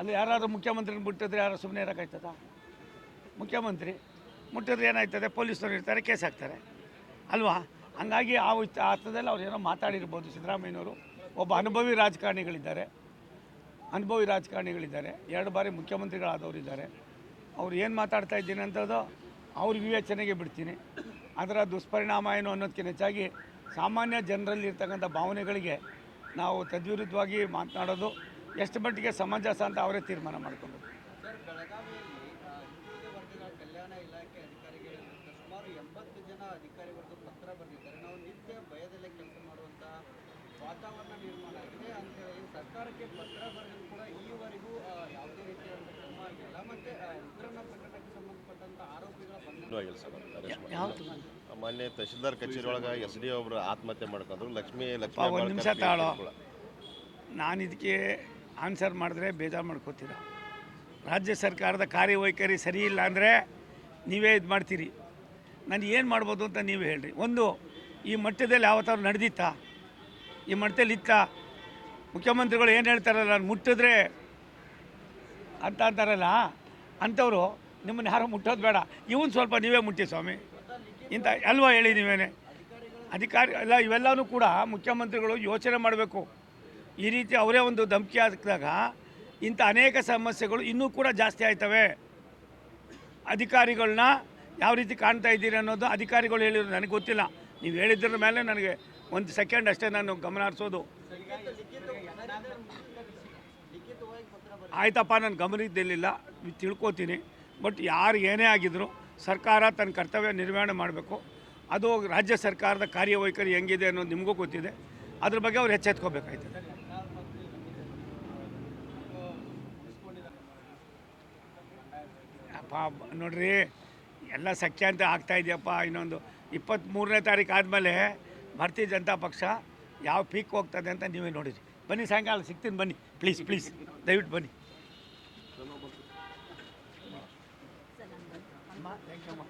ಅಲ್ಲಿ ಯಾರಾದರೂ ಮುಖ್ಯಮಂತ್ರಿನ ಮುಟ್ಟಿದ್ರೆ ಯಾರು ಸುಮ್ಮನೆ ಇರೋಕ್ಕಾಯ್ತದ? ಮುಖ್ಯಮಂತ್ರಿ ಮುಟ್ಟಿದ್ರೆ ಏನಾಯ್ತದೆ? ಪೊಲೀಸರು ಇರ್ತಾರೆ, ಕೇಸ್ ಹಾಕ್ತಾರೆ ಅಲ್ವಾ? ಹಂಗಾಗಿ ಆ ಅರ್ಥದಲ್ಲಿ ಅವ್ರು ಏನೋ ಮಾತಾಡಿರ್ಬೋದು. ಸಿದ್ದರಾಮಯ್ಯನವರು ಒಬ್ಬ ಅನುಭವಿ ರಾಜಕಾರಣಿಗಳಿದ್ದಾರೆ, 2 ಬಾರಿ ಮುಖ್ಯಮಂತ್ರಿಗಳಾದವರಿದ್ದಾರೆ. ಅವ್ರು ಏನು ಮಾತಾಡ್ತಾ ಇದ್ದೀನಿ ಅಂತದ್ದು ಅವ್ರ ವಿವೇಚನೆಗೆ ಬಿಡ್ತೀನಿ. ಅದರ ದುಷ್ಪರಿಣಾಮ ಏನು ಅನ್ನೋದಕ್ಕಿಂತ ಹೆಚ್ಚಾಗಿ ಸಾಮಾನ್ಯ ಜನರಲ್ಲಿ ಇರ್ತಕ್ಕಂಥ ಭಾವನೆಗಳಿಗೆ ನಾವು ತದ್ವಿರುದ್ಧವಾಗಿ ಮಾತನಾಡೋದು ಎಷ್ಟು ಮಟ್ಟಿಗೆ ಸಮಂಜಸ ಅಂತ ಅವರೇ ತೀರ್ಮಾನ ಮಾಡಿಕೊಂಡು. ಸರ್, ಬೆಳಗಾವಿಯಲ್ಲಿ ಹಿಂದುಳಿದ ವರ್ಗಗಳ ಕಲ್ಯಾಣ ಇಲಾಖೆ ಅಧಿಕಾರಿಗಳಿಗೆ ಸುಮಾರು 80 ಜನ ಅಧಿಕಾರಿಗಳು ಪತ್ರ ಬರೆದಿದ್ದಾರೆ. ನಾವು ನಿತ್ಯ ಭಯದಲ್ಲೇ ಕೆಲಸ ಮಾಡುವಂಥ ವಾತಾವರಣ ನಿರ್ಮಾಣ ಆಗಿದೆ ಅಂತೇಳಿ ಸರ್ಕಾರಕ್ಕೆ ಪತ್ರ ಬರೆದು ಕೂಡ ಈವರೆಗೂ ಯಾವುದೇ ರೀತಿಯಾದ ಕ್ರಮ ಆಗಿಲ್ಲ. ಮತ್ತು ಉಗ್ರನ ಪ್ರಕರಣಕ್ಕೆ ಸಂಬಂಧಪಟ್ಟಂಥ ಆರೋಪಿಗಳ ಮಾನ್ಯ ತಹಶೀಲ್ದಾರ್ ಕಚೇರಿ ಒಳಗೆ SD ಒಬ್ಬರು ಆತ್ಮಹತ್ಯೆ ಮಾಡ್ಕೊಂಡ್ರು. ಲಕ್ಷ್ಮೀ ಒಂದು ನಿಮಿಷ ತಾಳೋ, ನಾನು ಇದಕ್ಕೆ ಆನ್ಸರ್ ಮಾಡಿದ್ರೆ ಬೇಜಾರು ಮಾಡ್ಕೋತೀರ. ರಾಜ್ಯ ಸರ್ಕಾರದ ಕಾರ್ಯವೈಖರಿ ಸರಿ ಇಲ್ಲ ಅಂದರೆ ನೀವೇ ಇದು ಮಾಡ್ತೀರಿ. ನಾನು ಏನು ಮಾಡ್ಬೋದು ಅಂತ ನೀವೇ ಹೇಳ್ರಿ. ಒಂದು, ಈ ಮಟ್ಟದಲ್ಲಿ ಯಾವತ್ತಾದ್ರು ನಡೆದಿತ್ತಾ? ಈ ಮಟ್ಟದಲ್ಲಿ ಇತ್ತಾ? ಮುಖ್ಯಮಂತ್ರಿಗಳು ಏನು ಹೇಳ್ತಾರಲ್ಲ, ನಾನು ಮುಟ್ಟಿದ್ರೆ ಅಂತ ಅಂತಾರಲ್ಲ, ಅಂಥವರು ನಿಮ್ಮನ್ನು ಯಾರು ಮುಟ್ಟೋದು ಬೇಡ, ಇವನು ಸ್ವಲ್ಪ ನೀವೇ ಮುಟ್ಟಿ ಸ್ವಾಮಿ ಇಂಥ ಅಲ್ವಾ ಹೇಳಿ ನೀವೇನೆ. ಅಧಿಕಾರಿ ಅಲ್ಲ, ಇವೆಲ್ಲವೂ ಕೂಡ ಮುಖ್ಯಮಂತ್ರಿಗಳು ಯೋಚನೆ ಮಾಡಬೇಕು. ಈ ರೀತಿ ಅವರೇ ಒಂದು ಧಮಕಿ ಹಾಕಿದಾಗ ಇಂಥ ಅನೇಕ ಸಮಸ್ಯೆಗಳು ಇನ್ನೂ ಕೂಡ ಜಾಸ್ತಿ ಆಯ್ತವೆ. ಅಧಿಕಾರಿಗಳನ್ನ ಯಾವ ರೀತಿ ಕಾಣ್ತಾ ಇದ್ದೀರಿ ಅನ್ನೋದು ಅಧಿಕಾರಿಗಳು ಹೇಳಿದ್ರು, ನನಗೆ ಗೊತ್ತಿಲ್ಲ. ನೀವು ಹೇಳಿದ್ರ ಮೇಲೆ ನನಗೆ 1 ಸೆಕೆಂಡ್ ಅಷ್ಟೇ ನಾನು ಗಮನ ಹರಿಸೋದು. ಆಯ್ತಪ್ಪ, ನಾನು ಗಮನಿದ್ದಿಲ್ಲ, ತಿಳ್ಕೊತೀನಿ. ಬಟ್ ಯಾರು ಏನೇ ಆಗಿದ್ರು ಸರ್ಕಾರ ತನ್ನ ಕರ್ತವ್ಯ ನಿರ್ವಹಣೆ ಮಾಡಬೇಕು. ಅದು ರಾಜ್ಯ ಸರ್ಕಾರದ ಕಾರ್ಯವೈಖರಿ ಹೆಂಗಿದೆ ಅನ್ನೋದು ನಿಮಗೂ ಗೊತ್ತಿದೆ. ಅದ್ರ ಬಗ್ಗೆ ಅವ್ರು ಎಚ್ಚೆತ್ಕೋಬೇಕಾಯ್ತದೆ. ಅಪ್ಪ ನೋಡ್ರಿ, ಎಲ್ಲ ಸಖ್ಯ ಅಂತ ಆಗ್ತಾ ಇದೆಯಪ್ಪ. ಇನ್ನೊಂದು 23ನೇ ತಾರೀಕು ಆದಮೇಲೆ ಭಾರತೀಯ ಜನತಾ ಪಕ್ಷ ಯಾವ ಪೀಕ್ ಹೋಗ್ತದೆ ಅಂತ ನೀವೇ ನೋಡಿರಿ. ಬನ್ನಿ, ಸಾಯಂಕಾಲ ಸಿಗ್ತೀನಿ, ಬನ್ನಿ ಪ್ಲೀಸ್ ದಯವಿಟ್ಟು ಬನ್ನಿ. ಥ್ಯಾಂಕ್ ಯು ಅಮ್ಮ.